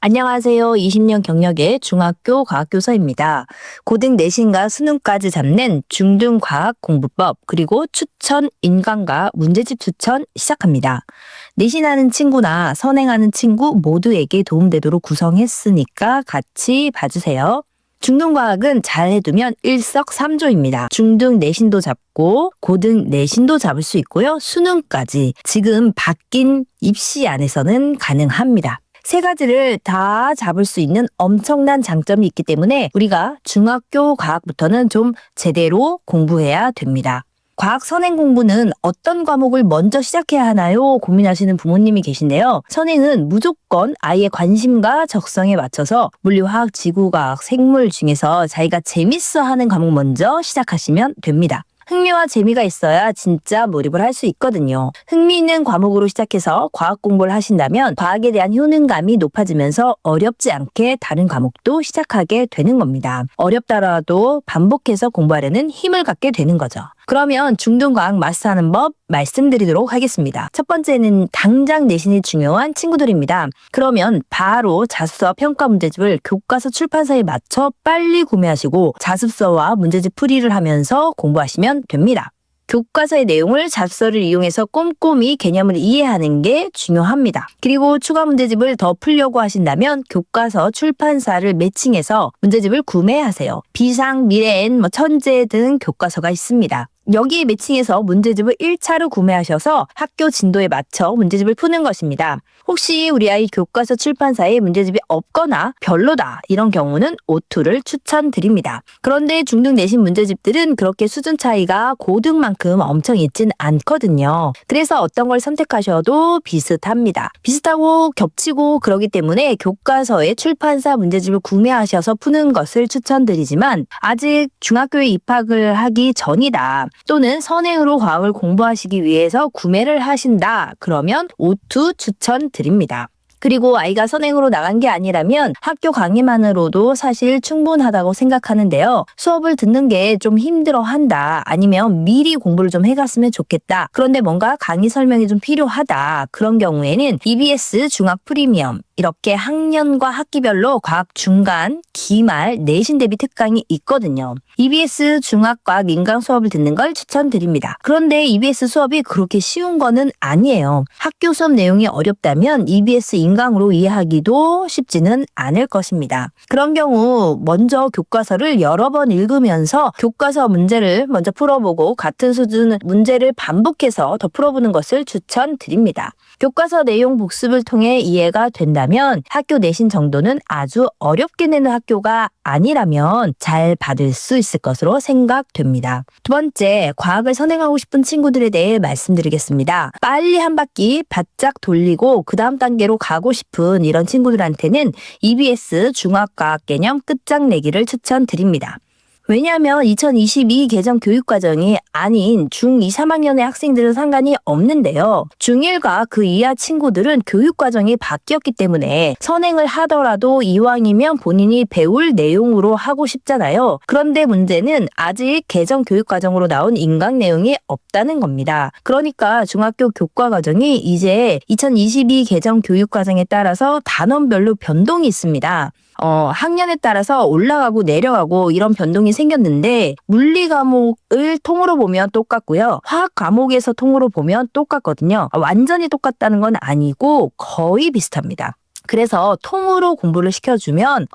안녕하세요. 20년 경력의 중학교 과학교사입니다. 고등 내신과 수능까지 잡는 중등과학공부법 그리고 추천 인강과 문제집 추천 시작합니다. 내신하는 친구나 선행하는 친구 모두에게 도움되도록 구성했으니까 같이 봐주세요. 중등과학은 잘 해두면 일석삼조입니다. 중등 내신도 잡고 고등 내신도 잡을 수 있고요. 수능까지 지금 바뀐 입시 안에서는 가능합니다. 세 가지를 다 잡을 수 있는 엄청난 장점이 있기 때문에 우리가 중학교 과학부터는 좀 제대로 공부해야 됩니다. 과학 선행 공부는 어떤 과목을 먼저 시작해야 하나요? 고민하시는 부모님이 계신데요. 선행은 무조건 아이의 관심과 적성에 맞춰서 물리화학, 지구과학, 생물 중에서 자기가 재밌어 하는 과목 먼저 시작하시면 됩니다. 흥미와 재미가 있어야 진짜 몰입을 할 수 있거든요. 흥미 있는 과목으로 시작해서 과학 공부를 하신다면 과학에 대한 효능감이 높아지면서 어렵지 않게 다른 과목도 시작하게 되는 겁니다. 어렵더라도 반복해서 공부하려는 힘을 갖게 되는 거죠. 그러면 중등과학 마스터하는 법 말씀드리도록 하겠습니다. 첫 번째는 당장 내신이 중요한 친구들입니다. 그러면 바로 자습서와 평가 문제집을 교과서 출판사에 맞춰 빨리 구매하시고 자습서와 문제집 풀이를 하면서 공부하시면 됩니다. 교과서의 내용을 자습서를 이용해서 꼼꼼히 개념을 이해하는 게 중요합니다. 그리고 추가 문제집을 더 풀려고 하신다면 교과서 출판사를 매칭해서 문제집을 구매하세요. 비상, 미래엔, 천재 등 교과서가 있습니다. 여기에 매칭해서 문제집을 1차로 구매하셔서 학교 진도에 맞춰 문제집을 푸는 것입니다. 혹시 우리 아이 교과서 출판사에 문제집이 없거나 별로다 이런 경우는 O2를 추천드립니다. 그런데 중등 내신 문제집들은 그렇게 수준 차이가 고등만큼 엄청 있진 않거든요. 그래서 어떤 걸 선택하셔도 비슷합니다. 비슷하고 겹치고 그러기 때문에 교과서의 출판사 문제집을 구매하셔서 푸는 것을 추천드리지만 아직 중학교에 입학을 하기 전이다. 또는 선행으로 과학을 공부하시기 위해서 구매를 하신다. 그러면 O2 추천드립니다. 그리고 아이가 선행으로 나간 게 아니라면 학교 강의만으로도 사실 충분하다고 생각하는데요. 수업을 듣는 게 좀 힘들어한다. 아니면 미리 공부를 좀 해갔으면 좋겠다. 그런데 뭔가 강의 설명이 좀 필요하다. 그런 경우에는 EBS 중학 프리미엄 이렇게 학년과 학기별로 과학 중간, 기말, 내신 대비 특강이 있거든요. EBS 중학과학 인강 수업을 듣는 걸 추천드립니다. 그런데 EBS 수업이 그렇게 쉬운 거는 아니에요. 학교 수업 내용이 어렵다면 EBS 인강으로 이해하기도 쉽지는 않을 것입니다. 그런 경우 먼저 교과서를 여러 번 읽으면서 교과서 문제를 먼저 풀어보고 같은 수준 문제를 반복해서 더 풀어보는 것을 추천드립니다. 교과서 내용 복습을 통해 이해가 된다면 학교 내신 정도는 아주 어렵게 내는 학교가 아니라면 잘 받을 수 있을 것으로 생각됩니다. 두 번째, 과학을 선행하고 싶은 친구들에 대해 말씀드리겠습니다. 빨리 한 바퀴 바짝 돌리고 그 다음 단계로 가고 싶은 이런 친구들한테는 EBS 중학과학 개념 끝장내기를 추천드립니다. 왜냐하면 2022 개정 교육과정이 아닌 중2, 3학년의 학생들은 상관이 없는데요. 중1과 그 이하 친구들은 교육과정이 바뀌었기 때문에 선행을 하더라도 이왕이면 본인이 배울 내용으로 하고 싶잖아요. 그런데 문제는 아직 개정 교육과정으로 나온 인강 내용이 없다는 겁니다. 그러니까 중학교 교과과정이 이제 2022 개정 교육과정에 따라서 단원별로 변동이 있습니다. 학년에 따라서 올라가고 내려가고 이런 변동이 생겼는데 물리 과목을 통으로 보면 똑같고요. 화학 과목에서 통으로 보면 똑같거든요. 완전히 똑같다는 건 아니고 거의 비슷합니다. 그래서 통으로 공부를 시켜주면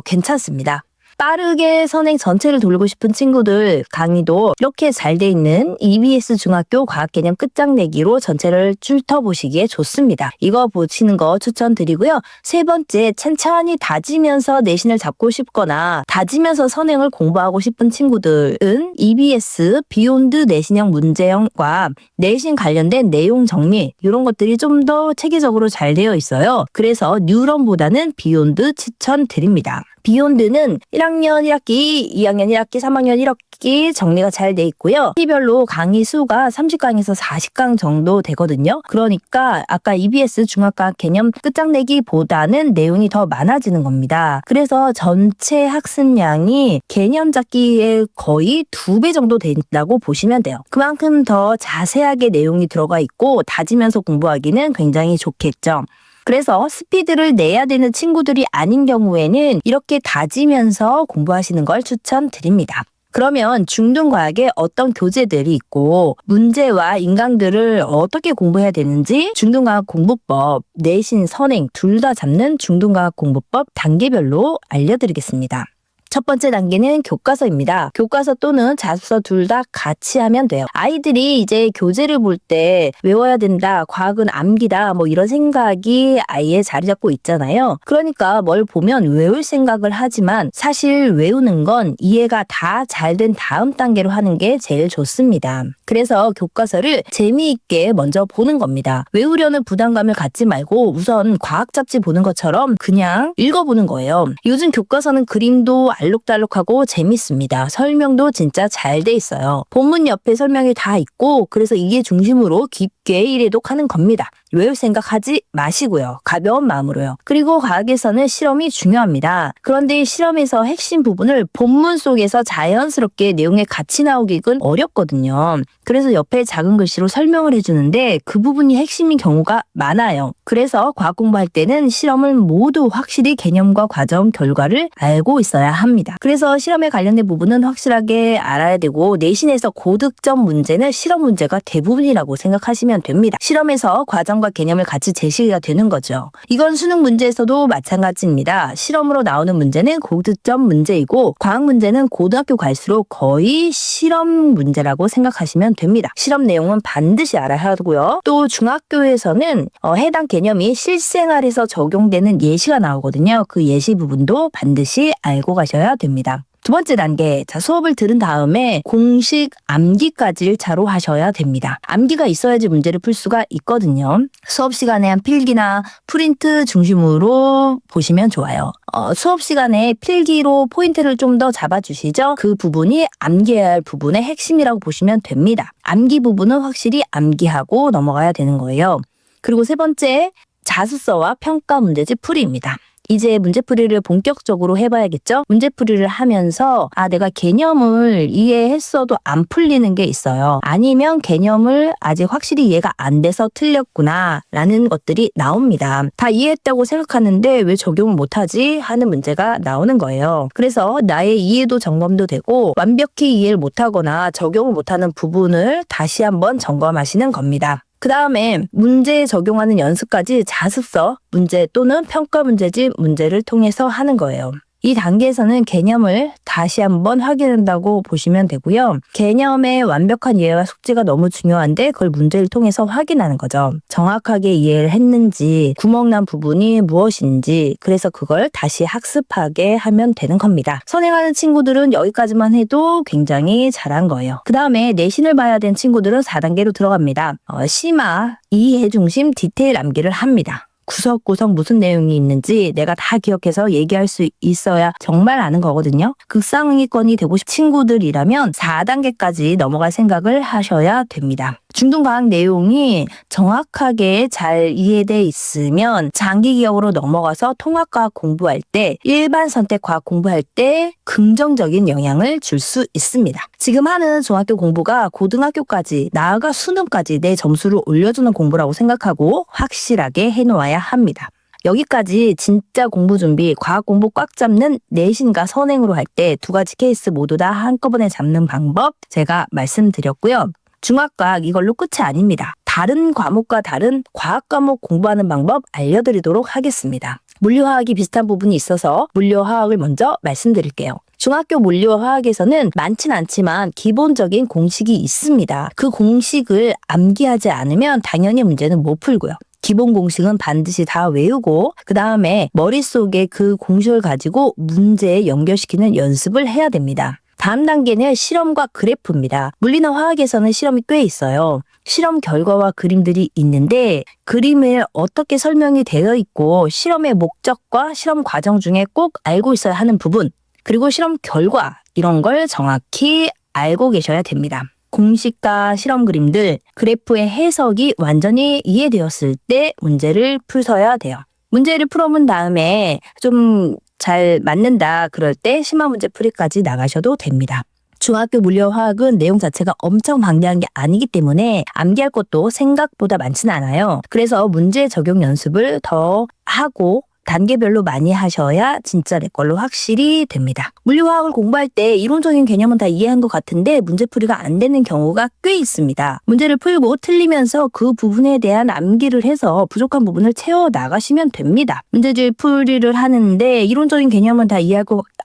괜찮습니다. 빠르게 선행 전체를 돌고 싶은 친구들 강의도 이렇게 잘 돼 있는 EBS 중학교 과학개념 끝장내기로 전체를 훑어보시기에 좋습니다. 이거 보시는 거 추천드리고요. 세 번째, 천천히 다지면서 내신을 잡고 싶거나 다지면서 선행을 공부하고 싶은 친구들은 EBS 비욘드 내신형 문제형과 내신 관련된 내용 정리 이런 것들이 좀 더 체계적으로 잘 되어 있어요. 그래서 뉴런보다는 비욘드 추천드립니다. 비욘드는 1학년 1학기, 2학년 1학기, 3학년 1학기 정리가 잘 돼 있고요. 학기별로 강의 수가 30강에서 40강 정도 되거든요. 그러니까 아까 EBS 중학과학 개념 끝장내기보다는 내용이 더 많아지는 겁니다. 그래서 전체 학습량이 개념 잡기에 거의 2배 정도 된다고 보시면 돼요. 그만큼 더 자세하게 내용이 들어가 있고 다지면서 공부하기는 굉장히 좋겠죠. 그래서 스피드를 내야 되는 친구들이 아닌 경우에는 이렇게 다지면서 공부하시는 걸 추천드립니다. 그러면 중등과학에 어떤 교재들이 있고 문제와 인강들을 어떻게 공부해야 되는지 중등과학 공부법, 내신, 선행 둘 다 잡는 중등과학 공부법 단계별로 알려드리겠습니다. 첫 번째 단계는 교과서입니다. 교과서 또는 자습서 둘 다 같이 하면 돼요. 아이들이 이제 교재를 볼 때 외워야 된다, 과학은 암기다, 이런 생각이 아이에 자리 잡고 있잖아요. 그러니까 뭘 보면 외울 생각을 하지만 사실 외우는 건 이해가 다 잘 된 다음 단계로 하는 게 제일 좋습니다. 그래서 교과서를 재미있게 먼저 보는 겁니다. 외우려는 부담감을 갖지 말고 우선 과학 잡지 보는 것처럼 그냥 읽어보는 거예요. 요즘 교과서는 그림도 알록달록하고 재밌습니다. 설명도 진짜 잘 돼 있어요. 본문 옆에 설명이 다 있고 그래서 이게 중심으로 깊게 일해독하는 겁니다. 외울 생각하지 마시고요. 가벼운 마음으로요. 그리고 과학에서는 실험이 중요합니다. 그런데 실험에서 핵심 부분을 본문 속에서 자연스럽게 내용에 같이 나오기는 어렵거든요. 그래서 옆에 작은 글씨로 설명을 해주는데 그 부분이 핵심인 경우가 많아요. 그래서 과학 공부할 때는 실험을 모두 확실히 개념과 과정, 결과를 알고 있어야 합니다. 그래서 실험에 관련된 부분은 확실하게 알아야 되고 내신에서 고득점 문제는 실험 문제가 대부분이라고 생각하시면 됩니다. 실험에서 과정과 개념을 같이 제시가 되는 거죠. 이건 수능 문제에서도 마찬가지입니다. 실험으로 나오는 문제는 고득점 문제이고 과학 문제는 고등학교 갈수록 거의 실험 문제라고 생각하시면 됩니다. 실험 내용은 반드시 알아야 하고요. 또 중학교에서는 해당 개념이 실생활에서 적용되는 예시가 나오거든요. 그 예시 부분도 반드시 알고 가셔야 됩니다. 두 번째 단계, 수업을 들은 다음에 공식 암기까지 1차로 하셔야 됩니다. 암기가 있어야지 문제를 풀 수가 있거든요. 수업 시간에 한 필기나 프린트 중심으로 보시면 좋아요. 수업 시간에 필기로 포인트를 좀 더 잡아주시죠. 그 부분이 암기해야 할 부분의 핵심이라고 보시면 됩니다. 암기 부분은 확실히 암기하고 넘어가야 되는 거예요. 그리고 세 번째, 자습서와 평가 문제집 풀이입니다. 이제 문제풀이를 본격적으로 해봐야겠죠? 문제풀이를 하면서 내가 개념을 이해했어도 안 풀리는 게 있어요. 아니면 개념을 아직 확실히 이해가 안 돼서 틀렸구나 라는 것들이 나옵니다. 다 이해했다고 생각하는데 왜 적용을 못하지? 하는 문제가 나오는 거예요. 그래서 나의 이해도 점검도 되고 완벽히 이해를 못하거나 적용을 못하는 부분을 다시 한번 점검하시는 겁니다. 그 다음에 문제 적용하는 연습까지 자습서 문제 또는 평가 문제집 문제를 통해서 하는 거예요. 이 단계에서는 개념을 다시 한번 확인한다고 보시면 되고요. 개념의 완벽한 이해와 숙지가 너무 중요한데 그걸 문제를 통해서 확인하는 거죠. 정확하게 이해를 했는지, 구멍난 부분이 무엇인지, 그래서 그걸 다시 학습하게 하면 되는 겁니다. 선행하는 친구들은 여기까지만 해도 굉장히 잘한 거예요. 그 다음에 내신을 봐야 되는 친구들은 4단계로 들어갑니다. 심화, 이해 중심, 디테일 암기를 합니다. 구석구석 무슨 내용이 있는지 내가 다 기억해서 얘기할 수 있어야 정말 아는 거거든요. 극상위권이 되고 싶은 친구들이라면 4단계까지 넘어갈 생각을 하셔야 됩니다. 중등과학 내용이 정확하게 잘 이해돼 있으면 장기기억으로 넘어가서 통합과학 공부할 때, 일반 선택과학 공부할 때 긍정적인 영향을 줄 수 있습니다. 지금 하는 중학교 공부가 고등학교까지, 나아가 수능까지 내 점수를 올려주는 공부라고 생각하고 확실하게 해놓아야 합니다. 여기까지 진짜 공부 준비, 과학 공부 꽉 잡는 내신과 선행으로 할 때 2가지 케이스 모두 다 한꺼번에 잡는 방법 제가 말씀드렸고요. 중학과학 이걸로 끝이 아닙니다. 다른 과목과 다른 과학 과목 공부하는 방법 알려드리도록 하겠습니다. 물리화학이 비슷한 부분이 있어서 물리화학을 먼저 말씀드릴게요. 중학교 물리화학에서는 많진 않지만 기본적인 공식이 있습니다. 그 공식을 암기하지 않으면 당연히 문제는 못 풀고요. 기본 공식은 반드시 다 외우고 그 다음에 머릿속에 그 공식을 가지고 문제에 연결시키는 연습을 해야 됩니다. 다음 단계는 실험과 그래프입니다. 물리나 화학에서는 실험이 꽤 있어요. 실험 결과와 그림들이 있는데 그림을 어떻게 설명이 되어 있고 실험의 목적과 실험 과정 중에 꼭 알고 있어야 하는 부분, 그리고 실험 결과 이런 걸 정확히 알고 계셔야 됩니다. 공식과 실험 그림들, 그래프의 해석이 완전히 이해되었을 때 문제를 풀어야 돼요. 문제를 풀어본 다음에 좀 잘 맞는다 그럴 때 심화 문제 풀이까지 나가셔도 됩니다. 중학교 물리화학은 내용 자체가 엄청 방대한 게 아니기 때문에 암기할 것도 생각보다 많지는 않아요. 그래서 문제 적용 연습을 더 하고 단계별로 많이 하셔야 진짜 내 걸로 확실히 됩니다. 물리화학을 공부할 때 이론적인 개념은 다 이해한 것 같은데 문제풀이가 안 되는 경우가 꽤 있습니다. 문제를 풀고 틀리면서 그 부분에 대한 암기를 해서 부족한 부분을 채워 나가시면 됩니다. 문제집 풀이를 하는데 이론적인 개념은 다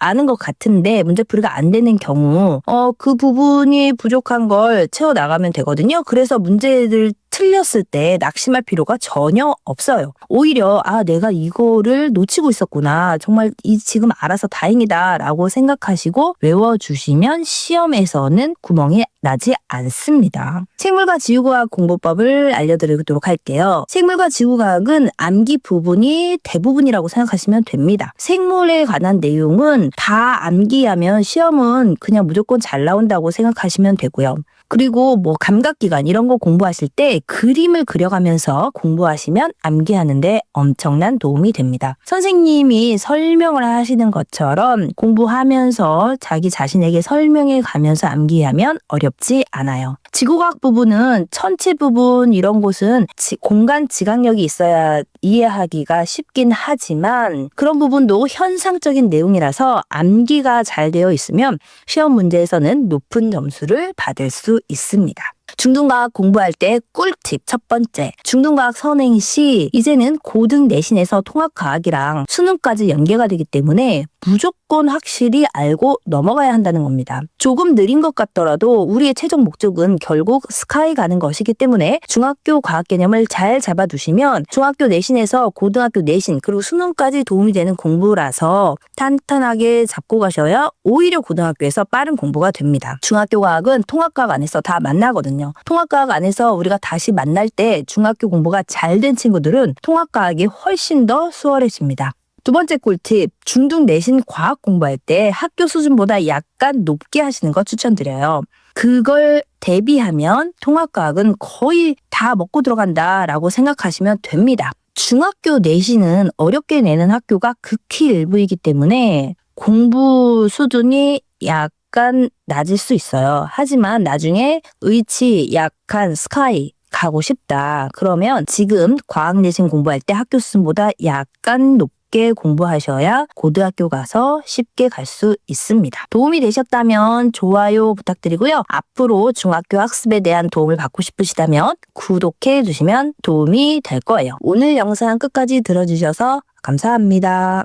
아는 것 같은데 문제풀이가 안 되는 경우 그 부분이 부족한 걸 채워 나가면 되거든요. 그래서 문제를 틀렸을 때 낙심할 필요가 전혀 없어요. 오히려 내가 이거를 놓치고 있었구나. 정말 지금 알아서 다행이다 라고 생각하시고 외워주시면 시험에서는 구멍이 나지 않습니다. 생물과 지구과학 공부법을 알려드리도록 할게요. 생물과 지구과학은 암기 부분이 대부분이라고 생각하시면 됩니다. 생물에 관한 내용은 다 암기하면 시험은 그냥 무조건 잘 나온다고 생각하시면 되고요. 그리고 감각기관 이런 거 공부하실 때 그림을 그려가면서 공부하시면 암기하는데 엄청난 도움이 됩니다. 선생님이 설명을 하시는 것처럼 공부하면서 자기 자신에게 설명해 가면서 암기하면 어렵지 않아요. 지구과학 부분은 천체 부분 이런 곳은 공간 지각력이 있어야 이해하기가 쉽긴 하지만 그런 부분도 현상적인 내용이라서 암기가 잘 되어 있으면 시험 문제에서는 높은 점수를 받을 수 있습니다. 중등과학 공부할 때 꿀팁 첫 번째, 중등과학 선행 시 이제는 고등 내신에서 통합과학이랑 수능까지 연계가 되기 때문에 무조건 확실히 알고 넘어가야 한다는 겁니다. 조금 느린 것 같더라도 우리의 최종 목적은 결국 스카이 가는 것이기 때문에 중학교 과학 개념을 잘 잡아두시면 중학교 내신에서 고등학교 내신 그리고 수능까지 도움이 되는 공부라서 탄탄하게 잡고 가셔야 오히려 고등학교에서 빠른 공부가 됩니다. 중학교 과학은 통합과학 안에서 다 만나거든요. 통합과학 안에서 우리가 다시 만날 때 중학교 공부가 잘 된 친구들은 통합과학이 훨씬 더 수월해집니다. 두 번째 꿀팁, 중등 내신 과학 공부할 때 학교 수준보다 약간 높게 하시는 거 추천드려요. 그걸 대비하면 통합과학은 거의 다 먹고 들어간다라고 생각하시면 됩니다. 중학교 내신은 어렵게 내는 학교가 극히 일부이기 때문에 공부 수준이 약간 낮을 수 있어요. 하지만 나중에 의치 약한 스카이 가고 싶다. 그러면 지금 과학 내신 공부할 때 학교 수준보다 약간 높게 공부하셔야 고등학교 가서 쉽게 갈 수 있습니다. 도움이 되셨다면 좋아요 부탁드리고요. 앞으로 중학교 학습에 대한 도움을 받고 싶으시다면 구독해 주시면 도움이 될 거예요. 오늘 영상 끝까지 들어주셔서 감사합니다.